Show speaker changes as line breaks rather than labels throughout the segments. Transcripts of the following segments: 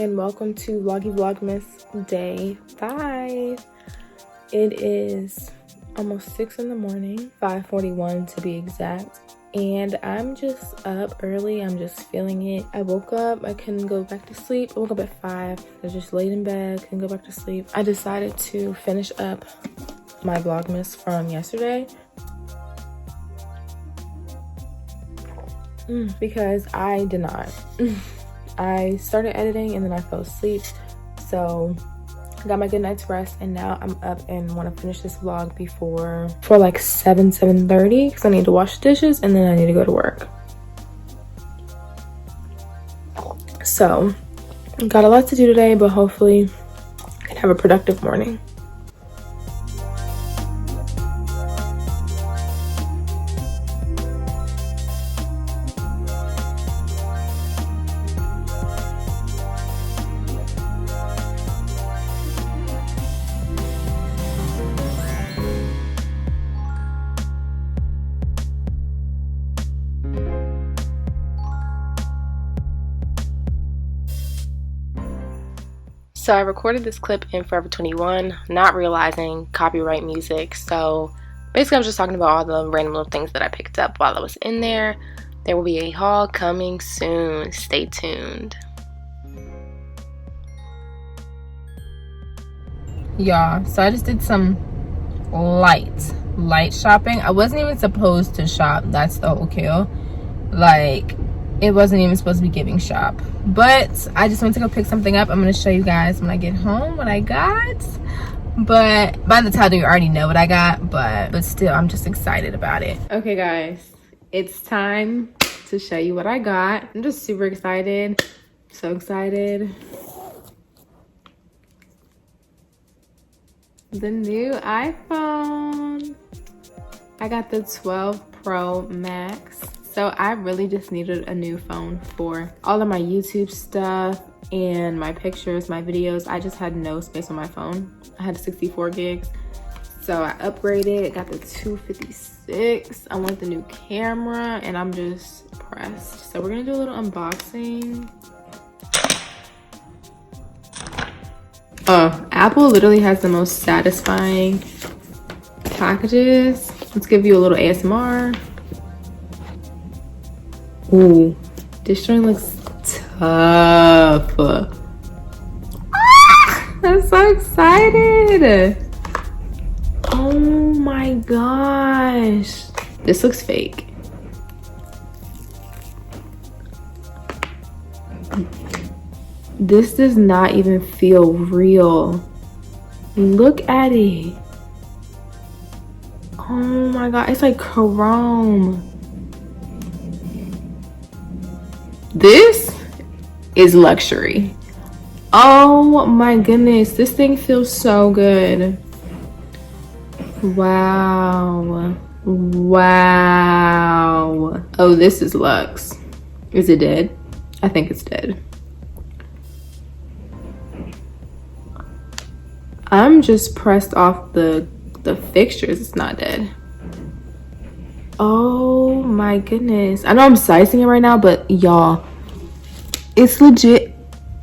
and welcome to VLOGMAS day 5. It is almost 6 in the morning, 5:41 to be exact, and I'm just up early. I'm just feeling it. I woke up, I couldn't go back to sleep. I woke up at 5. I just laid in bed, couldn't go back to sleep. I decided to finish up my VLOGMAS from yesterday because I did not. I started editing and then I fell asleep, so I got my good night's rest, and now I'm up and want to finish this vlog before like 7:30 because I need to wash the dishes and then I need to go to work. So got a lot to do today, but hopefully I can have a productive morning. So I recorded this clip in Forever 21, not realizing copyright music. So basically I'm just talking about all the random little things that I picked up while I was in there. There will be a haul coming soon. Stay tuned. Y'all, so I just did some light shopping. I wasn't even supposed to shop. That's the whole kill. Like, it wasn't even supposed to be giving shop, but I just went to go pick something up. I'm going to show you guys when I get home what I got, but by the title you already know what I got, but still I'm just excited about it. Okay guys, it's time to show you what I got. I'm just super excited, so excited. The new iPhone. I got the 12 Pro Max. So I really just needed a new phone for all of my YouTube stuff and my pictures, my videos. I just had no space on my phone. I had 64 gigs. So I upgraded, got the 256. I want the new camera and I'm just pressed. So we're gonna do a little unboxing. Oh, Apple literally has the most satisfying packages. Let's give you a little ASMR. Ooh, this joint looks tough. I'm so excited. Oh my gosh. This looks fake. This does not even feel real. Look at it. Oh my god, it's like chrome. This is luxury. Oh my goodness, this thing feels so good. Wow. Wow. Oh, this is luxe. Is it dead? I think it's dead. I'm just pressed off the fixtures. It's not dead. Oh my goodness. I know I'm sizing it right now, but y'all, it's legit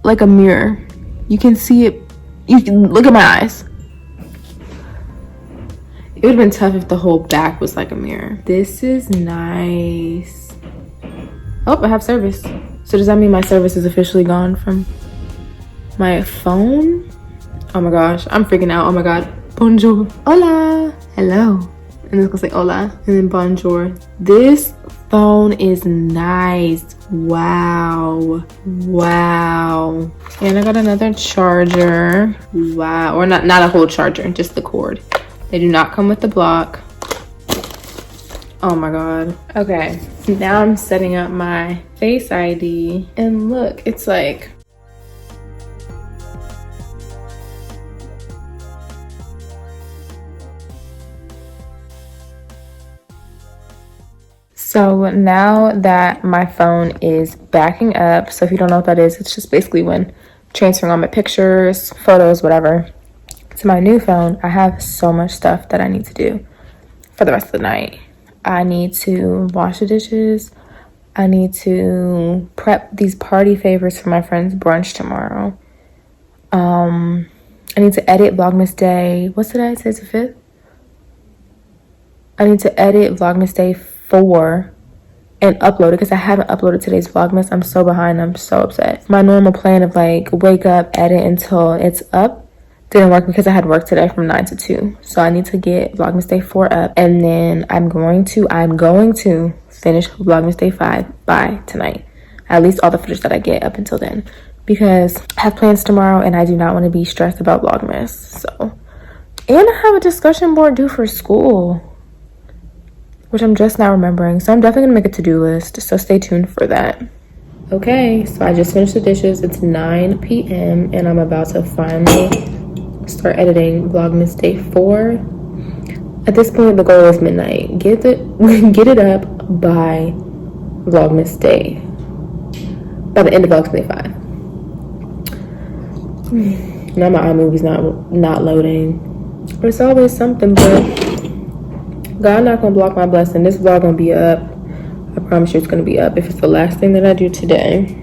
like a mirror. You can see it. You can look at my eyes. It would have been tough if the whole back was like a mirror. This is nice. Oh, I have service. So does that mean my service is officially gone from my phone? Oh my gosh, I'm freaking out. Oh my god. Bonjour. Hola. Hello. And it's gonna say hola and then bonjour. This phone is nice. Wow. Wow. And I got another charger. Wow. Or not a whole charger, just the cord. They do not come with the block. Oh my god. Okay, now I'm setting up my Face ID, and look, it's like so now that my phone is backing up, so if you don't know what that is, it's just basically when transferring all my pictures, photos, whatever, to my new phone, I have so much stuff that I need to do for the rest of the night. I need to wash the dishes, I need to prep these party favors for my friend's brunch tomorrow. I need to edit Vlogmas Day. What's today? Today's the 5th? I need to edit Vlogmas Day 4 and upload it because I haven't uploaded today's Vlogmas. I'm so behind. I'm so upset. My normal plan of like wake up, edit until it's up didn't work because I had work today from 9 to 2. So I need to get Vlogmas Day 4 up, and then I'm going to finish Vlogmas Day 5 by tonight. At least all the footage that I get up until then, because I have plans tomorrow and I do not want to be stressed about Vlogmas. So, and I have a discussion board due for school, which I'm just now remembering. So I'm definitely gonna make a to-do list, so stay tuned for that. Okay, so I just finished the dishes. It's 9 p.m. and I'm about to finally start editing Vlogmas Day 4. At this point, the goal is midnight. Get it up by Vlogmas Day, by the end of Vlogmas Day 5. Now my iMovie's not loading. It's always something, but God not gonna block my blessing. This vlog gonna be up. I promise you it's gonna be up if it's the last thing that I do today.